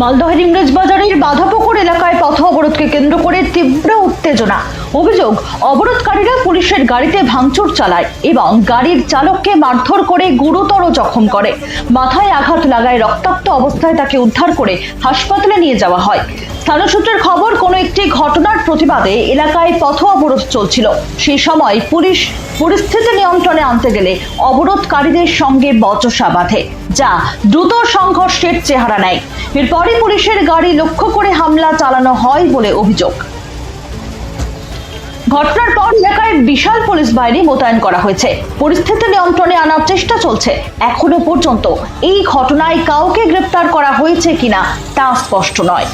মালদহের ইংরেজবাজারের বাঁধাপুকুর এলাকায় পথ অবরোধকে কেন্দ্র করে তীব্র উত্তেজনা। অভিযোগ, অবরোধকারীরা পুলিশের গাড়িতে ভাঙচুর চালায় এবং গাড়ির চালককে মারধর করে গুরুতর জখম করে। মাথায় আঘাত লাগায় রক্তাক্ত অবস্থায় তাকে উদ্ধার করে হাসপাতালে নিয়ে যাওয়া হয়। স্থানীয় সূত্রের খবর, কোনো একটি ঘটনার প্রতিবাদে এলাকায় পথ অবরোধ চলছিল। সেই সময় পুলিশ পরিস্থিতি নিয়ন্ত্রণে আনতে গেলে অবরোধকারীদের সঙ্গে বচসা বাঁধে, যা দ্রুত সংঘর্ষের চেহারা নেয়। এরপরই পুলিশের গাড়ি লক্ষ্য করে হামলা চালানো হয় বলে অভিযোগ। ঘটনার পর এলাকায় বিশাল পুলিশ বাহিনী মোতায়েন করা হয়েছে। পরিস্থিতি নিয়ন্ত্রণে আনার চেষ্টা চলছে। এখনো পর্যন্ত এই ঘটনায় কাউকে গ্রেপ্তার করা হয়েছে কিনা তা স্পষ্ট নয়।